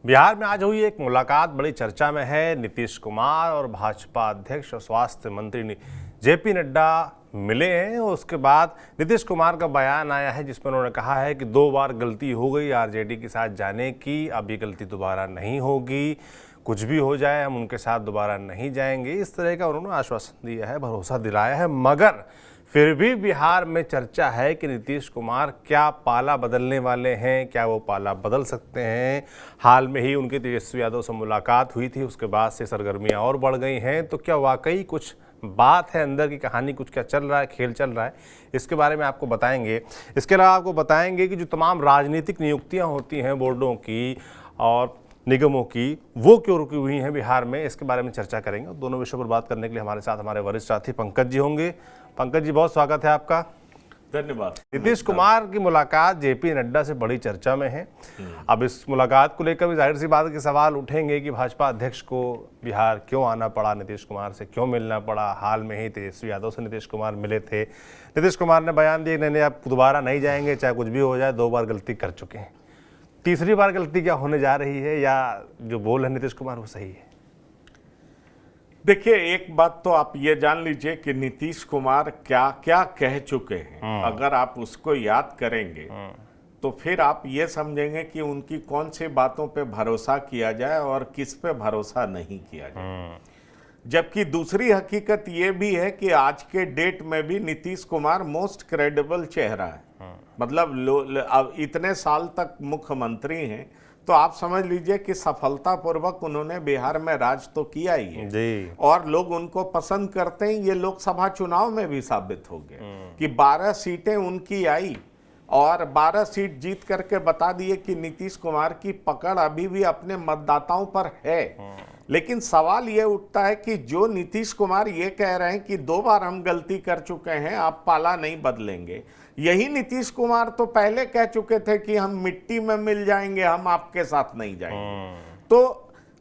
बिहार में आज हुई एक मुलाकात बड़ी चर्चा में है। नीतीश कुमार और भाजपा अध्यक्ष और स्वास्थ्य मंत्री जेपी नड्डा मिले हैं और उसके बाद नीतीश कुमार का बयान आया है जिसमें उन्होंने कहा है कि 2 बार गलती हो गई आरजेडी के साथ जाने की, अब ये गलती दोबारा नहीं होगी, कुछ भी हो जाए हम उनके साथ दोबारा नहीं जाएंगे। इस तरह का उन्होंने आश्वासन दिया है, भरोसा दिलाया है। मगर फिर भी बिहार में चर्चा है कि नीतीश कुमार क्या पाला बदलने वाले हैं, क्या वो पाला बदल सकते हैं। हाल में ही उनकी तेजस्वी यादव से मुलाकात हुई थी, उसके बाद से सरगर्मियां और बढ़ गई हैं। तो क्या वाकई कुछ बात है, अंदर की कहानी कुछ क्या चल रहा है, खेल चल रहा है, इसके बारे में आपको बताएंगे। इसके अलावा आपको बताएंगे कि जो तमाम राजनीतिक नियुक्तियाँ होती हैं बोर्डों की और निगमों की, वो क्यों रुकी हुई हैं बिहार में, इसके बारे में चर्चा करेंगे। दोनों विषयों पर बात करने के लिए हमारे साथ हमारे वरिष्ठ साथी पंकज जी होंगे। पंकज जी, बहुत स्वागत है आपका। धन्यवाद। नीतीश कुमार की मुलाकात जेपी नड्डा से बड़ी चर्चा में है। अब इस मुलाकात को लेकर भी जाहिर सी बात के सवाल उठेंगे कि भाजपा अध्यक्ष को बिहार क्यों आना पड़ा, नीतीश कुमार से क्यों मिलना पड़ा। हाल में ही तेजस्वी यादव से नीतीश कुमार मिले थे। नीतीश कुमार ने बयान दिया नहीं अब दोबारा नहीं जाएंगे, चाहे कुछ भी हो जाए, 2 बार गलती कर चुके हैं। तीसरी बार गलती क्या होने जा रही है, या जो बोल है नीतीश कुमार वो सही है? देखिए, एक बात तो आप ये जान लीजिए कि नीतीश कुमार क्या क्या कह चुके हैं। अगर आप उसको याद करेंगे तो फिर आप ये समझेंगे कि उनकी कौन सी बातों पे भरोसा किया जाए और किस पे भरोसा नहीं किया जाए। जबकि दूसरी हकीकत ये भी है कि आज के डेट में भी नीतीश कुमार मोस्ट क्रेडिबल चेहरा है। मतलब अब इतने साल तक मुख्यमंत्री हैं तो आप समझ लीजिए कि सफलतापूर्वक उन्होंने बिहार में राज तो किया ही है जी। और लोग उनको पसंद करते हैं। ये लोकसभा चुनाव में भी साबित हो गया कि 12 सीटें उनकी आई और 12 सीट जीत करके बता दिए कि नीतीश कुमार की पकड़ अभी भी अपने मतदाताओं पर है। लेकिन सवाल ये उठता है कि जो नीतीश कुमार ये कह रहे हैं कि 2 बार हम गलती कर चुके हैं, आप पाला नहीं बदलेंगे, यही नीतीश कुमार तो पहले कह चुके थे कि हम मिट्टी में मिल जाएंगे, हम आपके साथ नहीं जाएंगे। तो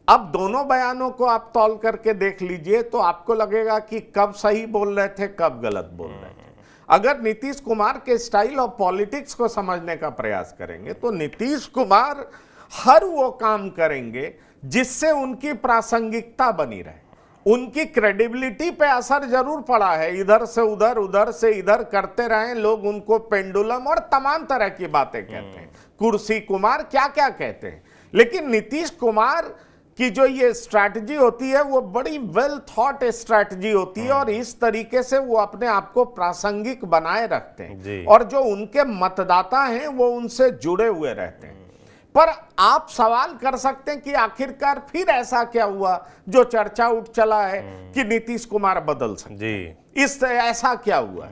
अब दोनों बयानों को आप तौल करके देख लीजिए तो आपको लगेगा कि कब सही बोल रहे थे, कब गलत बोल रहे थे। अगर नीतीश कुमार के स्टाइल ऑफ पॉलिटिक्स को समझने का प्रयास करेंगे तो नीतीश कुमार हर वो काम करेंगे जिससे उनकी प्रासंगिकता बनी रहे। उनकी क्रेडिबिलिटी पे असर जरूर पड़ा है, इधर से उधर, उधर से इधर करते रहे लोग, उनको पेंडुलम और तमाम तरह की बातें कहते हैं, कुर्सी कुमार क्या क्या कहते हैं। लेकिन नीतीश कुमार की जो ये स्ट्रैटेजी होती है वो बड़ी वेल थॉट स्ट्रैटेजी होती है और इस तरीके से वो अपने आप को प्रासंगिक बनाए रखते हैं और जो उनके मतदाता हैं वो उनसे जुड़े हुए रहते हैं। पर आप सवाल कर सकते हैं कि आखिरकार फिर ऐसा क्या हुआ जो चर्चा उठ चला है कि नीतीश कुमार बदल सकते हैं। इस ऐसा क्या हुआ?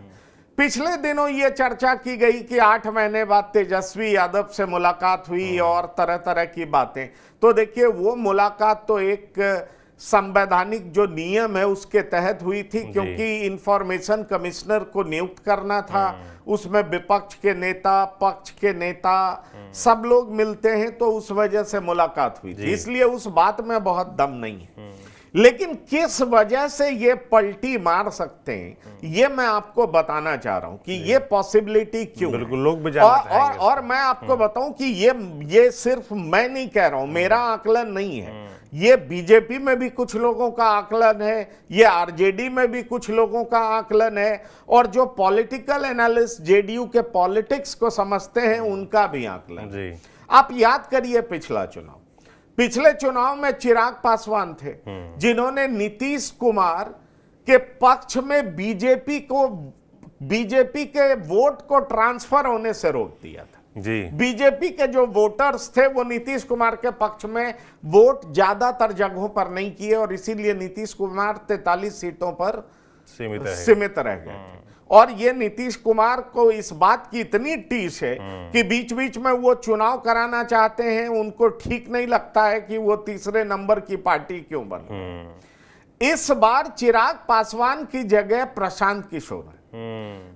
पिछले दिनों ये चर्चा की गई कि 8 महीने बाद तेजस्वी यादव से मुलाकात हुई और तरह तरह की बातें। तो देखिए, वो मुलाकात तो एक संवैधानिक जो नियम है उसके तहत हुई थी, क्योंकि इंफॉर्मेशन कमिश्नर को नियुक्त करना था। उसमें विपक्ष के नेता, पक्ष के नेता सब लोग मिलते हैं, तो उस वजह से मुलाकात हुई थी। इसलिए उस बात में बहुत दम नहीं है। लेकिन किस वजह से ये पलटी मार सकते हैं ये मैं आपको बताना चाह रहा हूं कि ये पॉसिबिलिटी क्यों। बिल्कुल, लोग भी जानना चाहेंगे। और मैं आपको बताऊं कि ये सिर्फ मैं नहीं कह रहा हूं, मेरा आकलन नहीं है। ये बीजेपी में भी कुछ लोगों का आकलन है, ये आरजेडी में भी कुछ लोगों का आकलन है और जो पॉलिटिकल एनालिस्ट जेडीयू के पॉलिटिक्स को समझते हैं उनका भी आकलन है। आप याद करिए पिछले चुनाव में चिराग पासवान थे जिन्होंने नीतीश कुमार के पक्ष में बीजेपी के वोट को ट्रांसफर होने से रोक दिया था। बीजेपी के जो वोटर्स थे वो नीतीश कुमार के पक्ष में वोट ज्यादातर जगहों पर नहीं किए और इसीलिए नीतीश कुमार 43 सीटों पर सीमित रह गए थे। और ये नीतीश कुमार को इस बात की इतनी टीस है कि बीच बीच में वो चुनाव कराना चाहते हैं, उनको ठीक नहीं लगता है कि वो तीसरे नंबर की पार्टी क्यों बने। इस बार चिराग पासवान की जगह प्रशांत किशोर है।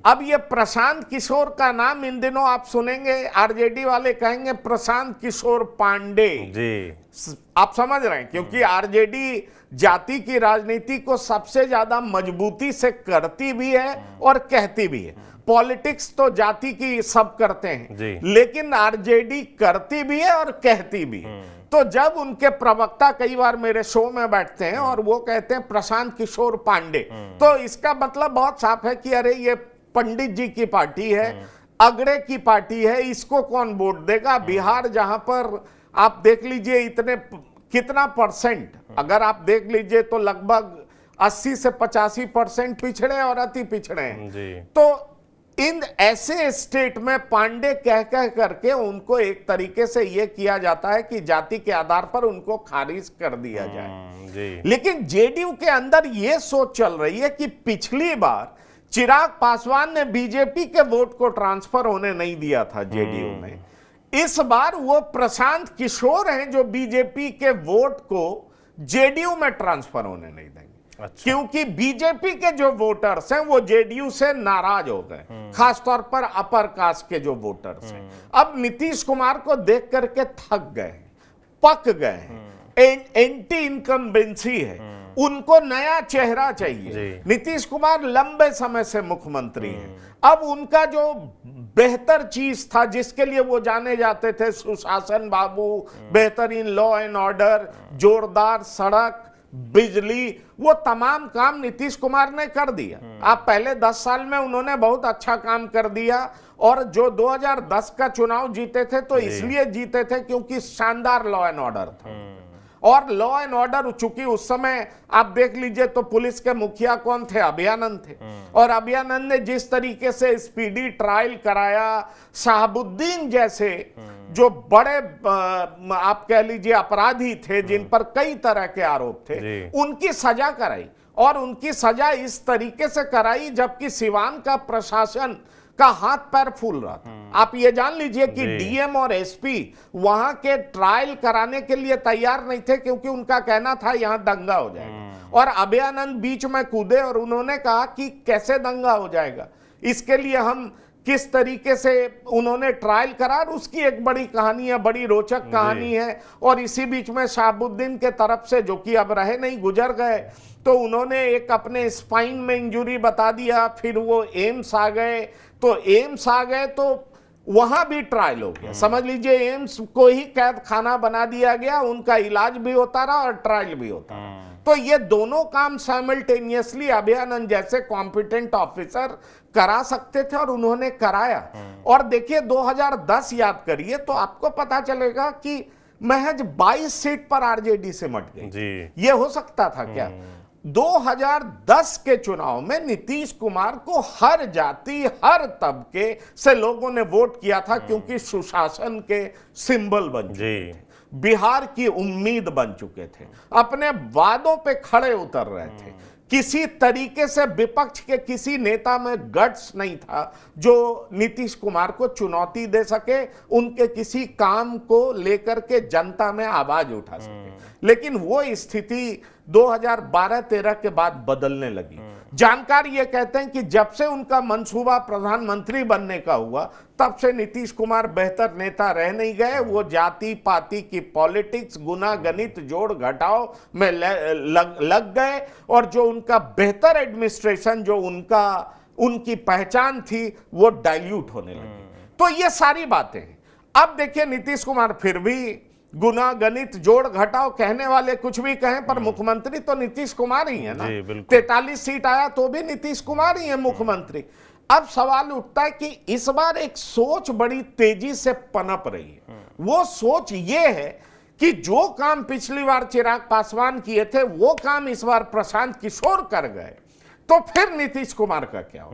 अब ये प्रशांत किशोर का नाम इन दिनों आप सुनेंगे, आरजेडी वाले कहेंगे प्रशांत किशोर पांडे जी। आप समझ रहे हैं, क्योंकि आरजेडी जाति की राजनीति को सबसे ज्यादा मजबूती से करती भी है और कहती भी है। पॉलिटिक्स तो जाति की सब करते हैं, लेकिन आरजेडी करती भी है और कहती भी है। तो जब उनके प्रवक्ता कई बार मेरे शो में बैठते हैं और वो कहते हैं प्रशांत किशोर पांडे, तो इसका मतलब बहुत साफ है कि अरे ये पंडित जी की पार्टी है, अगड़े की पार्टी है, इसको कौन वोट देगा। बिहार जहां पर आप देख लीजिए इतने कितना परसेंट, अगर आप देख लीजिए तो लगभग 80 से 85% पिछड़े और अति पिछड़े हैं जी। तो इन ऐसे स्टेट में पांडे कह करके उनको एक तरीके से यह किया जाता है कि जाति के आधार पर उनको खारिज कर दिया जाए। जी। लेकिन जेडीयू के अंदर यह सोच चल रही है कि पिछली बार चिराग पासवान ने बीजेपी के वोट को ट्रांसफर होने नहीं दिया था जेडीयू में, इस बार वो प्रशांत किशोर हैं जो बीजेपी के वोट को जेडीयू में ट्रांसफर होने नहीं देंगे। अच्छा। क्योंकि बीजेपी के जो वोटर्स हैं वो जेडीयू से नाराज हो गए, खासतौर पर अपर कास्ट के जो वोटर्स हैं अब नीतीश कुमार को देख करके थक गए, पक गए, एंटी इनकम्बेंसी है, उनको नया चेहरा चाहिए। नीतीश कुमार लंबे समय से मुख्यमंत्री हैं, अब उनका जो बेहतर चीज था जिसके लिए वो जाने जाते थे, सुशासन बाबू, बेहतरीन लॉ एंड ऑर्डर, जोरदार सड़क, बिजली, वो तमाम काम नीतीश कुमार ने कर दिया। आप पहले 10 साल में उन्होंने बहुत अच्छा काम कर दिया और जो 2010 का चुनाव जीते थे तो इसलिए जीते थे क्योंकि शानदार लॉ एंड ऑर्डर था। और लॉ एंड ऑर्डर, चूंकि उस समय आप देख लीजिए तो पुलिस के मुखिया कौन थे, अभयानंद थे, और अभयानंद ने जिस तरीके से स्पीडी ट्रायल कराया, शहाबुद्दीन जैसे जो बड़े आप कह लीजिए अपराधी थे जिन पर कई तरह के आरोप थे, उनकी सजा कराई, और उनकी सजा इस तरीके से कराई जबकि सिवान का प्रशासन का हाथ पैर फूल रहा था। आप ये जान लीजिए कि डीएम और एसपी वहां के ट्रायल कराने के लिए तैयार नहीं थे क्योंकि उनका कहना था यहां दंगा हो जाएगा, और अभयानंद बीच में कूदे और उन्होंने कहा कि कैसे दंगा हो जाएगा, इसके लिए हम किस तरीके से उन्होंने ट्रायल करा, और उसकी एक बड़ी कहानी है, बड़ी रोचक कहानी है। और इसी बीच में शहाबुद्दीन के तरफ से, जो कि अब रहे नहीं, गुजर गए, तो उन्होंने एक अपने स्पाइन में इंजरी बता दिया, फिर वो एम्स आ गए, तो एम्स आ गए तो वहां भी ट्रायल हो गया, समझ लीजिए एम्स को ही कैद खाना बना दिया गया, उनका इलाज भी होता रहा और ट्रायल भी होता रहा। तो ये दोनों काम साइमल्टेनियसली अभयानंद जैसे कॉम्पिटेंट ऑफिसर करा सकते थे और उन्होंने कराया। और देखिए 2010 याद करिए तो आपको पता चलेगा कि महज 22 सीट पर आरजेडी से मट गई। ये हो सकता था क्या? 2010 के चुनाव में नीतीश कुमार को हर जाति, हर तबके से लोगों ने वोट किया था क्योंकि सुशासन के सिंबल बन चुके थे, बिहार की उम्मीद बन चुके थे, अपने वादों पे खड़े उतर रहे थे। किसी तरीके से विपक्ष के किसी नेता में गट्स नहीं था जो नीतीश कुमार को चुनौती दे सके, उनके किसी काम को लेकर के जनता में आवाज उठा सके। लेकिन वो स्थिति 2012-13 के बाद बदलने लगी। जानकार ये कहते हैं कि जब से उनका मंसूबा प्रधानमंत्री बनने का हुआ तब से नीतीश कुमार बेहतर नेता रह नहीं गए। वो जाति पाति की पॉलिटिक्स, गुना गणित, जोड़ घटाव में लग गए, और जो उनका बेहतर एडमिनिस्ट्रेशन, जो उनकी पहचान थी, वो डाइल्यूट होने लगी। तो ये सारी बातें हैं। अब देखिए नीतीश कुमार फिर भी गुना गणित जोड़ घटाव कहने वाले कुछ भी कहें, पर मुख्यमंत्री तो नीतीश कुमार ही है ना। 43 सीट आया तो भी नीतीश कुमार ही है मुख्यमंत्री। अब सवाल उठता है कि इस बार एक सोच बड़ी तेजी से पनप रही है। वो सोच ये है कि जो काम पिछली बार चिराग पासवान किए थे वो काम इस बार प्रशांत किशोर कर गए, तो फिर नीतीश कुमार का क्या हो?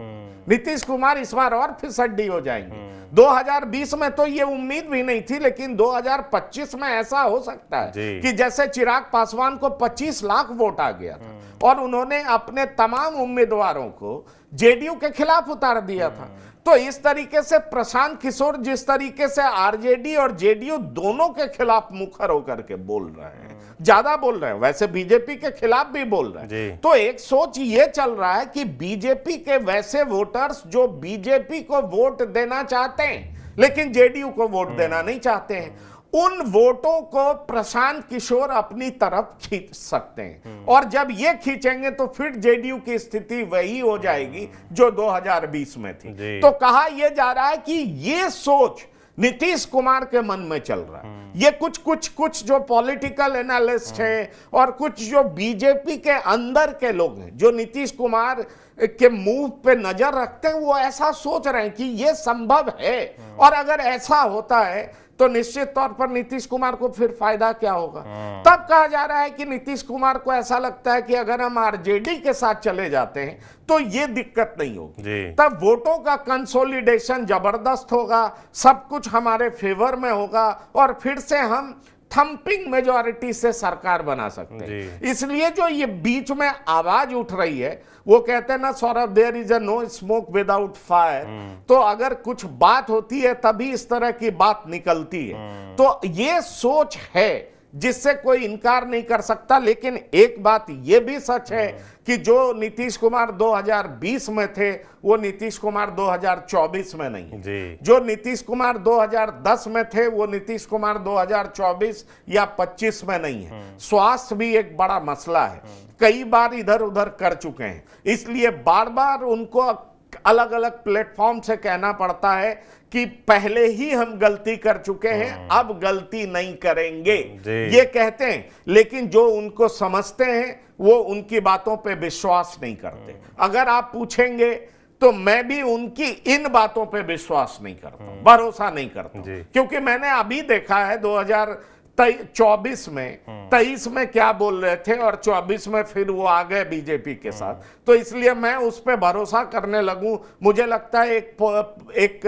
नीतीश कुमार इस बार और फिसड्डी हो जाएंगे। 2020 में तो ये उम्मीद भी नहीं थी, लेकिन 2025 में ऐसा हो सकता है कि जैसे चिराग पासवान को 25 लाख वोट आ गया था और उन्होंने अपने तमाम उम्मीदवारों को जेडीयू के खिलाफ उतार दिया था, तो इस तरीके से प्रशांत किशोर जिस तरीके से आरजेडी और जेडीयू दोनों के खिलाफ मुखर होकर के बोल रहे हैं, ज्यादा बोल रहे हैं, वैसे बीजेपी के खिलाफ भी बोल रहे हैं, तो एक सोच ये चल रहा है कि बीजेपी के वैसे वोटर्स जो बीजेपी को वोट देना चाहते हैं लेकिन जेडीयू को वोट देना नहीं चाहते हैं, उन वोटों को प्रशांत किशोर अपनी तरफ खींच सकते हैं। और जब ये खींचेंगे तो फिर जेडीयू की स्थिति वही हो जाएगी जो 2020 में थी। तो कहा यह जा रहा है कि ये सोच नीतीश कुमार के मन में चल रहा है। ये कुछ जो पॉलिटिकल एनालिस्ट हैं और कुछ जो बीजेपी के अंदर के लोग हैं जो नीतीश कुमार के मूव पे नजर रखते हैं, वो ऐसा सोच रहे हैं कि ये संभव है, और अगर ऐसा होता है तो निश्चित तौर पर नीतीश कुमार को फिर फायदा क्या होगा। तब कहा जा रहा है कि नीतीश कुमार को ऐसा लगता है कि अगर हम आरजेडी के साथ चले जाते हैं तो ये दिक्कत नहीं होगी, तब वोटों का कंसोलिडेशन जबरदस्त होगा, सब कुछ हमारे फेवर में होगा और फिर से हम थंपिंग मेजॉरिटी से सरकार बना सकते हैं। इसलिए जो ये बीच में आवाज उठ रही है, वो कहते हैं ना Saurabh, there is a no smoke without fire. तो अगर कुछ बात होती है तभी इस तरह की बात निकलती है। तो ये सोच है जिससे कोई इनकार नहीं कर सकता। लेकिन एक बात ये भी सच है कि जो नीतीश कुमार 2020 में थे वो नीतीश कुमार 2024 में नहीं है। जो नीतीश कुमार 2010 में थे वो नीतीश कुमार 2024 या 25 में नहीं है। स्वास्थ्य भी एक बड़ा मसला है, कई बार इधर उधर कर चुके हैं, इसलिए बार बार उनको अलग अलग प्लेटफॉर्म से कहना पड़ता है कि पहले ही हम गलती कर चुके हैं, अब गलती नहीं करेंगे, ये कहते हैं। लेकिन जो उनको समझते हैं वो उनकी बातों पे विश्वास नहीं करते। अगर आप पूछेंगे तो मैं भी उनकी इन बातों पे विश्वास नहीं करता, भरोसा नहीं करता, क्योंकि मैंने अभी देखा है 2024 में 23 में क्या बोल रहे थे और 24 में फिर वो आ गए बीजेपी के साथ। तो इसलिए मैं उस पर भरोसा करने लगूं। मुझे लगता है एक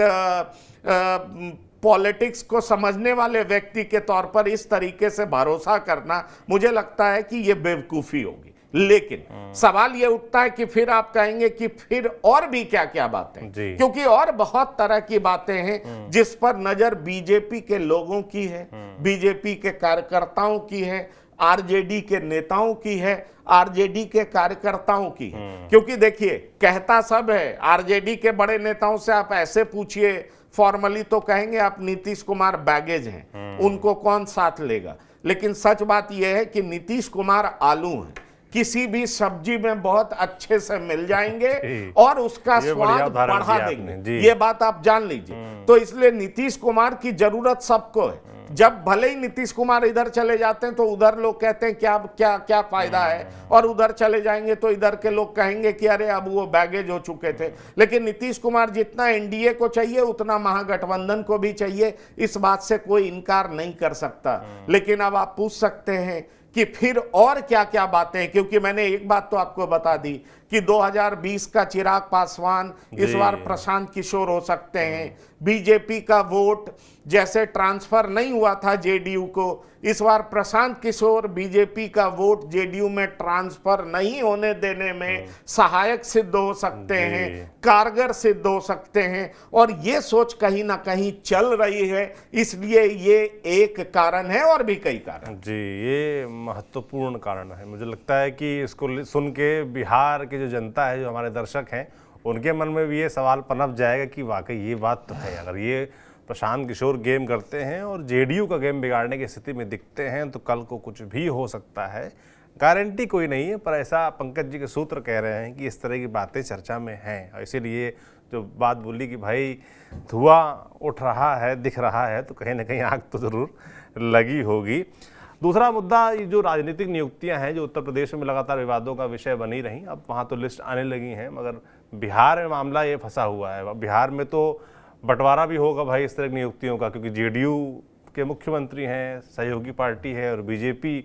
पॉलिटिक्स को समझने वाले व्यक्ति के तौर पर इस तरीके से भरोसा करना, मुझे लगता है कि ये बेवकूफी होगी। लेकिन सवाल ये उठता है कि फिर आप कहेंगे कि फिर और भी क्या क्या बातें, क्योंकि और बहुत तरह की बातें हैं जिस पर नजर बीजेपी के लोगों की है, बीजेपी के कार्यकर्ताओं की है, आरजेडी के नेताओं की है, आरजेडी के कार्यकर्ताओं की है। क्योंकि देखिए, कहता सब है, आरजेडी के बड़े नेताओं से आप ऐसे पूछिए फॉर्मली तो कहेंगे आप नीतीश कुमार बैगेज हैं, उनको कौन साथ लेगा। लेकिन सच बात यह है कि नीतीश कुमार आलू हैं, किसी भी सब्जी में बहुत अच्छे से मिल जाएंगे और उसका स्वाद बढ़ा देंगे, ये बात आप जान लीजिए। तो इसलिए नीतीश कुमार की जरूरत सबको है। जब भले ही नीतीश कुमार इधर चले जाते हैं तो उधर लोग कहते हैं क्या क्या क्या फायदा है, और उधर चले जाएंगे तो इधर के लोग कहेंगे कि अरे अब वो बैगेज हो चुके थे। लेकिन नीतीश कुमार जितना एनडीए को चाहिए उतना महागठबंधन को भी चाहिए, इस बात से कोई इनकार नहीं कर सकता। लेकिन अब आप पूछ सकते हैं कि फिर और क्या क्या बातें हैं, क्योंकि मैंने एक बात तो आपको बता दी कि 2020 का चिराग पासवान इस बार प्रशांत किशोर हो सकते हैं। बीजेपी का वोट जैसे ट्रांसफर नहीं हुआ था जेडीयू को, इस बार प्रशांत किशोर बीजेपी का वोट जेडीयू में ट्रांसफर नहीं होने देने में सहायक सिद्ध हो सकते हैं, कारगर सिद्ध हो सकते हैं। और ये सोच कहीं ना कहीं चल रही है, इसलिए ये एक कारण है और भी कई कारण। ये महत्वपूर्ण कारण है। मुझे लगता है कि इसको सुन के बिहार की जो जनता है, जो हमारे दर्शक हैं, उनके मन में भी ये सवाल पनप जाएगा कि वाकई ये बात तो है। अगर ये प्रशांत किशोर गेम करते हैं और जेडीयू का गेम बिगाड़ने की स्थिति में दिखते हैं तो कल को कुछ भी हो सकता है, गारंटी कोई नहीं है। पर ऐसा पंकज जी के सूत्र कह रहे हैं कि इस तरह की बातें चर्चा में हैं, और इसीलिए जो बात बोली कि भाई धुआं उठ रहा है, दिख रहा है, तो कहीं ना कहीं आग तो ज़रूर लगी होगी। दूसरा मुद्दा, ये जो राजनीतिक नियुक्तियां हैं जो उत्तर प्रदेश में लगातार विवादों का विषय बनी रहीं, अब वहाँ तो लिस्ट आने लगी हैं, मगर बिहार में मामला ये फंसा हुआ है। बिहार में तो बंटवारा भी होगा भाई इस तरह की नियुक्तियों का, क्योंकि जेडीयू के मुख्यमंत्री हैं, सहयोगी पार्टी है, और बीजेपी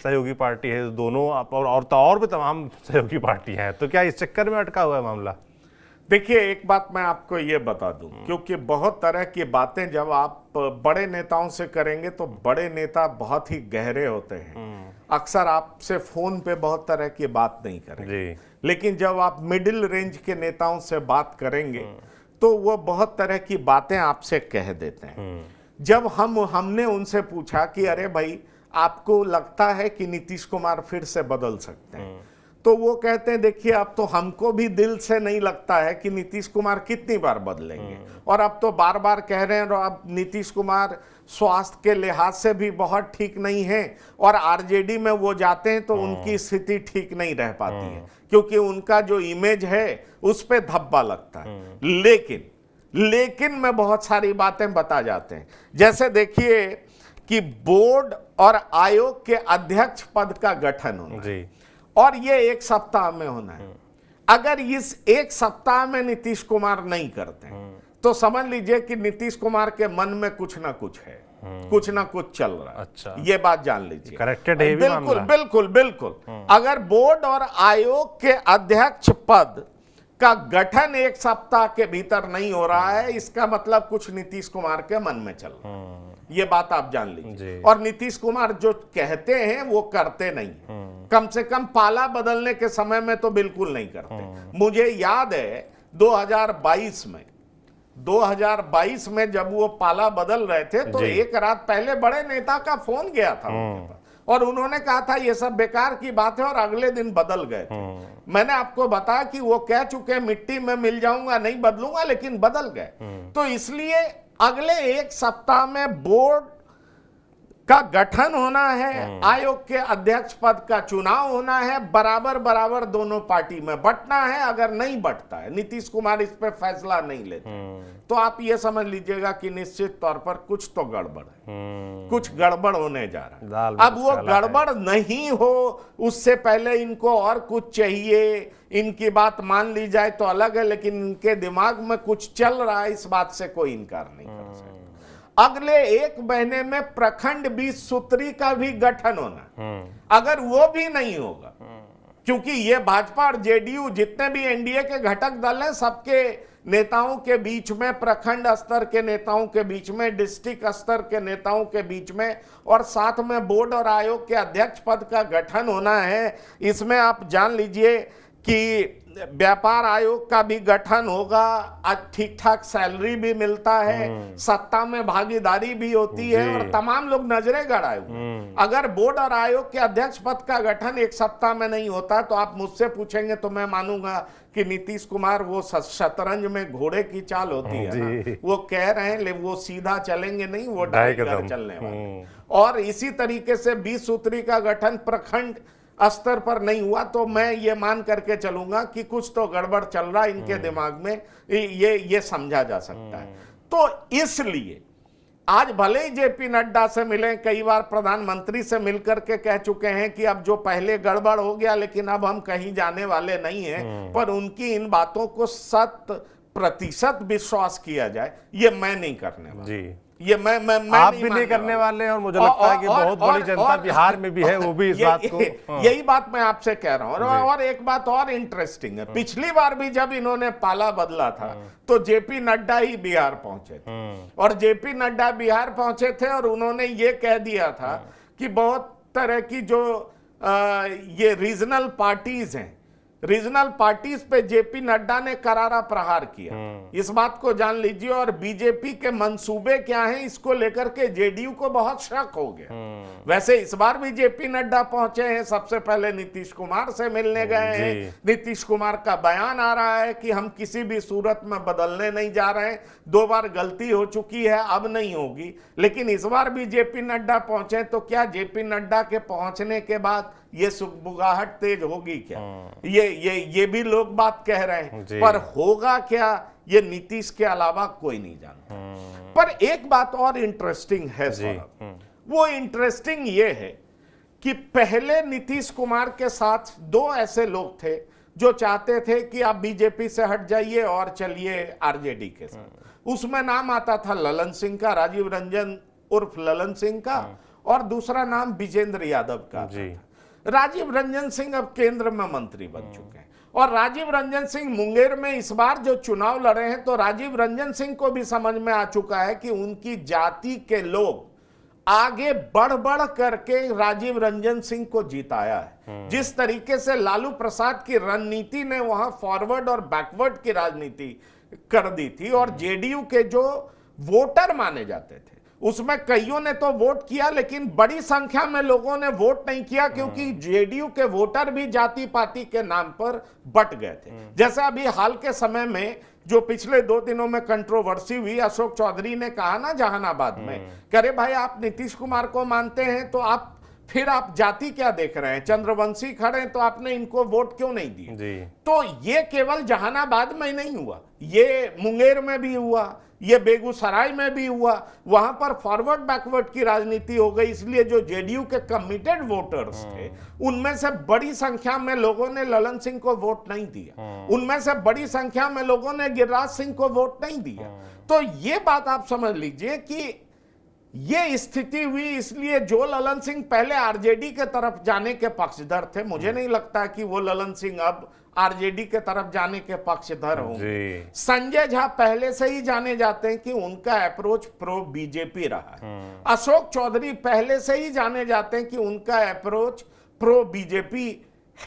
सहयोगी पार्टी है, दोनों और भी तमाम सहयोगी पार्टी हैं। तो क्या इस चक्कर में अटका हुआ है मामला? देखिए, एक बात मैं आपको ये बता दूं, क्योंकि बहुत तरह की बातें जब आप बड़े नेताओं से करेंगे तो बड़े नेता बहुत ही गहरे होते हैं, अक्सर आपसे फोन पे बहुत तरह की बात नहीं करेंगे। लेकिन जब आप मिडिल रेंज के नेताओं से बात करेंगे तो वो बहुत तरह की बातें आपसे कह देते हैं। जब हमने उनसे पूछा कि अरे भाई, आपको लगता है कि नीतीश कुमार फिर से बदल सकते हैं, तो वो कहते हैं देखिए, अब तो हमको भी दिल से नहीं लगता है कि नीतीश कुमार कितनी बार बदलेंगे, और अब तो बार बार कह रहे हैं, और अब नीतीश कुमार स्वास्थ्य के लिहाज से भी बहुत ठीक नहीं है, और आरजेडी में वो जाते हैं तो उनकी स्थिति ठीक नहीं रह पाती है, क्योंकि उनका जो इमेज है उस पे धब्बा लगता है। लेकिन लेकिन मैं बहुत सारी बातें बता जाते हैं। जैसे देखिए कि बोर्ड और आयोग के अध्यक्ष पद का गठन होना जी। और ये 1 सप्ताह में होना है। अगर इस 1 सप्ताह में नीतीश कुमार नहीं करते तो समझ लीजिए कि नीतीश कुमार के मन में कुछ ना कुछ है, कुछ ना कुछ चल रहा है। अच्छा। ये बात जान लीजिए। करेक्टेड है ये भी बिल्कुल मामला। बिल्कुल बिल्कुल। अगर बोर्ड और आयोग के अध्यक्ष पद का गठन 1 सप्ताह के भीतर नहीं हो रहा है, इसका मतलब कुछ नीतीश कुमार के मन में चल रहा है। ये बात आप जान लीजिए। और नीतीश कुमार जो कहते हैं वो करते नहीं, कम से कम पाला बदलने के समय में तो बिल्कुल नहीं करते। मुझे याद है 2022 में जब वो पाला बदल रहे थे तो एक रात पहले बड़े नेता का फोन गया था उनके पास और उन्होंने कहा था ये सब बेकार की बात है और अगले दिन बदल गए थे। मैंने आपको बताया कि वो कह चुके मिट्टी में मिल जाऊंगा, नहीं बदलूंगा, लेकिन बदल गए। तो इसलिए अगले 1 सप्ताह में बोर्ड का गठन होना है, आयोग के अध्यक्ष पद का चुनाव होना है, बराबर बराबर दोनों पार्टी में बंटना है। अगर नहीं बंटता है, नीतीश कुमार इस पे फैसला नहीं लेते, तो आप ये समझ लीजिएगा कि निश्चित तौर पर कुछ तो गड़बड़ है, कुछ गड़बड़ होने जा रहा है। अब वो गड़बड़ नहीं हो उससे पहले इनको और कुछ चाहिए, इनकी बात मान ली जाए तो अलग है, लेकिन इनके दिमाग में कुछ चल रहा है, इस बात से कोई इनकार नहीं कर सकता। अगले 1 महीने में प्रखंड 20 सूत्री का भी गठन होना, अगर वो भी नहीं होगा, क्योंकि ये भाजपा और जेडीयू जितने भी एनडीए के घटक दल हैं, सबके नेताओं के बीच में, प्रखंड स्तर के नेताओं के बीच में, डिस्ट्रिक्ट स्तर के नेताओं के बीच में, और साथ में बोर्ड और आयोग के अध्यक्ष पद का गठन होना है। इसमें आप जान लीजिए कि व्यापार आयोग का भी गठन होगा, ठीक ठाक सैलरी भी मिलता है, सत्ता में भागीदारी भी होती है और तमाम लोग नजरें गड़ाए हुए। अगर बोर्ड और आयोग के अध्यक्ष पद का गठन 1 सप्ताह में नहीं होता तो आप मुझसे पूछेंगे तो मैं मानूंगा कि नीतीश कुमार वो शतरंज में घोड़े की चाल होती है ना, वो कह रहे हैं लेकिन वो सीधा चलेंगे नहीं, वो ढाई कदम चलने वाले। और इसी तरीके से 20 सूत्री का गठन प्रखंड स्तर पर नहीं हुआ तो मैं ये मान करके चलूंगा कि कुछ तो गड़बड़ चल रहा है इनके दिमाग में, ये समझा जा सकता है। तो इसलिए आज भले ही जेपी नड्डा से मिले, कई बार प्रधानमंत्री से मिलकर के कह चुके हैं कि अब जो पहले गड़बड़ हो गया लेकिन अब हम कहीं जाने वाले नहीं हैं, पर उनकी इन बातों को 100% विश्वास किया जाए ये मैं नहीं करने वाला जी। ये मैं आप भी नहीं करने वाले हैं और मुझे लगता है कि बहुत बड़ी जनता बिहार में भी है, वो भी इस बात को यही बात मैं आपसे कह रहा हूं। और एक बात और इंटरेस्टिंग है, पिछली बार भी जब इन्होंने पाला बदला था तो जेपी नड्डा ही बिहार पहुंचे थे, और जेपी नड्डा बिहार पहुंचे थे और उन्होंने ये कह दिया था कि बहुत तरह की जो ये रीजनल पार्टीज हैं, रीजनल पार्टीज पे जेपी नड्डा ने करारा प्रहार किया, इस बात को जान लीजिए। और बीजेपी के मंसूबे क्या हैं इसको लेकर के जेडीयू को बहुत शक हो गया। वैसे इस बार भी जेपी नड्डा पहुंचे हैं, सबसे पहले नीतीश कुमार से मिलने गए हैं। नीतीश कुमार का बयान आ रहा है कि हम किसी भी सूरत में बदलने नहीं जा रहे हैं, 2 बार गलती हो चुकी है, अब नहीं होगी। लेकिन इस बार भी जेपी नड्डा पहुंचे तो क्या जेपी नड्डा के पहुंचने के बाद ये सुगबुगाहट तेज होगी क्या? ये भी लोग बात कह रहे हैं, पर होगा क्या ये नीतीश के अलावा कोई नहीं जानता। पर एक बात और इंटरेस्टिंग है सौरभ, वो इंटरेस्टिंग ये है कि पहले नीतीश कुमार के साथ 2 ऐसे लोग थे जो चाहते थे कि आप बीजेपी से हट जाइए और चलिए आरजेडी के साथ। उसमें नाम आता था ललन सिंह का, राजीव रंजन उर्फ ललन सिंह का, और दूसरा नाम विजेंद्र यादव का था। राजीव रंजन सिंह अब केंद्र में मंत्री बन चुके हैं, और राजीव रंजन सिंह मुंगेर में इस बार जो चुनाव लड़े हैं तो राजीव रंजन सिंह को भी समझ में आ चुका है कि उनकी जाति के लोग आगे बढ़ बढ़ करके राजीव रंजन सिंह को जिताया है। जिस तरीके से लालू प्रसाद की रणनीति ने वहां फॉरवर्ड और बैकवर्ड की राजनीति कर दी थी, और जेडीयू के जो वोटर माने जाते थे उसमें कईयों ने तो वोट किया, लेकिन बड़ी संख्या में लोगों ने वोट नहीं किया क्योंकि जेडीयू के वोटर भी जाति पाति के नाम पर बट गए थे। जैसा अभी हाल के समय में जो पिछले 2 दिनों में कंट्रोवर्सी हुई, अशोक चौधरी ने कहा ना जहानाबाद में, अरे भाई आप नीतीश कुमार को मानते हैं तो आप फिर आप जाति क्या देख रहे हैं? चंद्रवंशी खड़े तो आपने इनको वोट क्यों नहीं दिया? जी। तो ये केवल जहानाबाद में नहीं हुआ, ये मुंगेर में भी हुआ, ये बेगूसराय में भी हुआ। वहां पर फॉरवर्ड बैकवर्ड की राजनीति हो गई, इसलिए जो जेडीयू के कमिटेड वोटर्स थे उनमें से बड़ी संख्या में लोगों ने ललन सिंह को वोट नहीं दिया, उनमें से बड़ी संख्या में लोगों ने गिरिराज सिंह को वोट नहीं दिया। तो ये बात आप समझ लीजिए कि ये स्थिति हुई, इसलिए जो ललन सिंह पहले आरजेडी के तरफ जाने के पक्षधर थे, मुझे नहीं लगता कि वो ललन सिंह अब आरजेडी के तरफ जाने के पक्षधर होंगे। संजय झा पहले से ही जाने जाते हैं कि उनका अप्रोच प्रो बीजेपी रहा है। अशोक चौधरी पहले से ही जाने जाते हैं कि उनका अप्रोच प्रो बीजेपी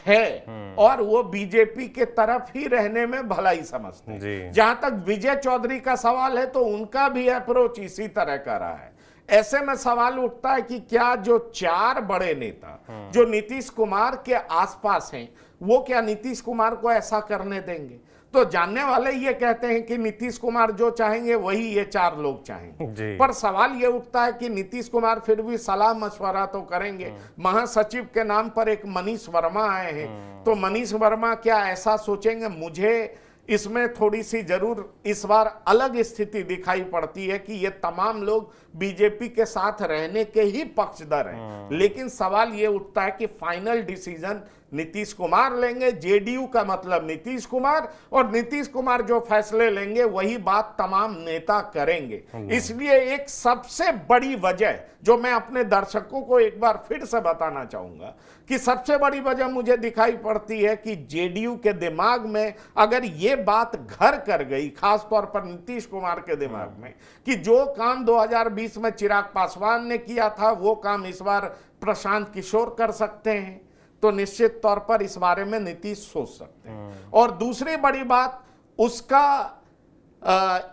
है और वो बीजेपी के तरफ ही रहने में भलाई समझते हैं। जहां तक विजय चौधरी का सवाल है तो उनका भी अप्रोच इसी तरह का रहा है। ऐसे में सवाल उठता है कि क्या जो 4 बड़े नेता जो नीतीश कुमार के आसपास हैं, वो क्या नीतीश कुमार को ऐसा करने देंगे? तो जानने वाले ये कहते हैं कि नीतीश कुमार जो चाहेंगे वही ये 4 लोग चाहेंगे। पर सवाल ये उठता है कि नीतीश कुमार फिर भी सलाह मशवरा तो करेंगे। महासचिव के नाम पर एक मनीष वर्मा आए हैं, तो मनीष वर्मा क्या ऐसा सोचेंगे? मुझे इसमें थोड़ी सी जरूर इस बार अलग स्थिति दिखाई पड़ती है कि ये तमाम लोग बीजेपी के साथ रहने के ही पक्षधर हैं। लेकिन सवाल ये उठता है कि फाइनल डिसीजन नीतीश कुमार लेंगे, जेडीयू का मतलब नीतीश कुमार, और नीतीश कुमार जो फैसले लेंगे वही बात तमाम नेता करेंगे। इसलिए एक सबसे बड़ी वजह जो मैं अपने दर्शकों को एक बार फिर से बताना चाहूंगा कि सबसे बड़ी वजह मुझे दिखाई पड़ती है कि जेडीयू के दिमाग में अगर ये बात घर कर गई, खास तौर पर नीतीश कुमार के दिमाग में, कि जो काम 2020 में चिराग पासवान ने किया था वो काम इस बार प्रशांत किशोर कर सकते हैं, तो निश्चित तौर पर इस बारे में नीतीश सोच सकते हैं। और दूसरी बड़ी बात, उसका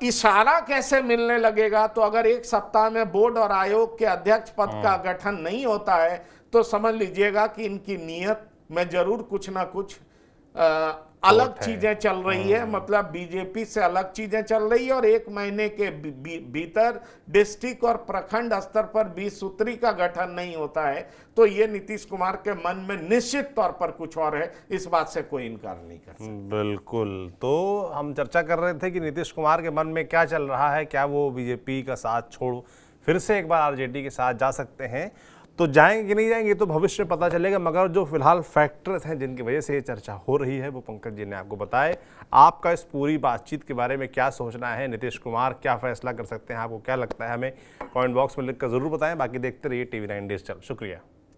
इशारा कैसे मिलने लगेगा? तो अगर एक सप्ताह में बोर्ड और आयोग के अध्यक्ष पद का गठन नहीं होता है तो समझ लीजिएगा कि इनकी नीयत में जरूर कुछ ना कुछ अलग चीजें चल रही है, मतलब बीजेपी से अलग चीजें चल रही है। और 1 महीने के भीतर डिस्ट्रिक्ट और प्रखंड स्तर पर 20 सूत्री का गठन नहीं होता है तो ये नीतीश कुमार के मन में निश्चित तौर पर कुछ और है, इस बात से कोई इनकार नहीं कर सकता। बिल्कुल। तो हम चर्चा कर रहे थे कि नीतीश कुमार के मन में क्या चल रहा है, क्या वो बीजेपी का साथ छोड़ फिर से एक बार आरजेडी के साथ जा सकते हैं? तो जाएंगे कि नहीं जाएंगे तो भविष्य में पता चलेगा, मगर जो फिलहाल फैक्टर्स हैं जिनकी वजह से ये चर्चा हो रही है वो पंकज जी ने आपको बताए। आपका इस पूरी बातचीत के बारे में क्या सोचना है? नीतीश कुमार क्या फैसला कर सकते हैं? आपको क्या लगता है? हमें कमेंट बॉक्स में लिखकर जरूर बताएं। बाकी देखते रहिए TV9 डिजिटल। शुक्रिया।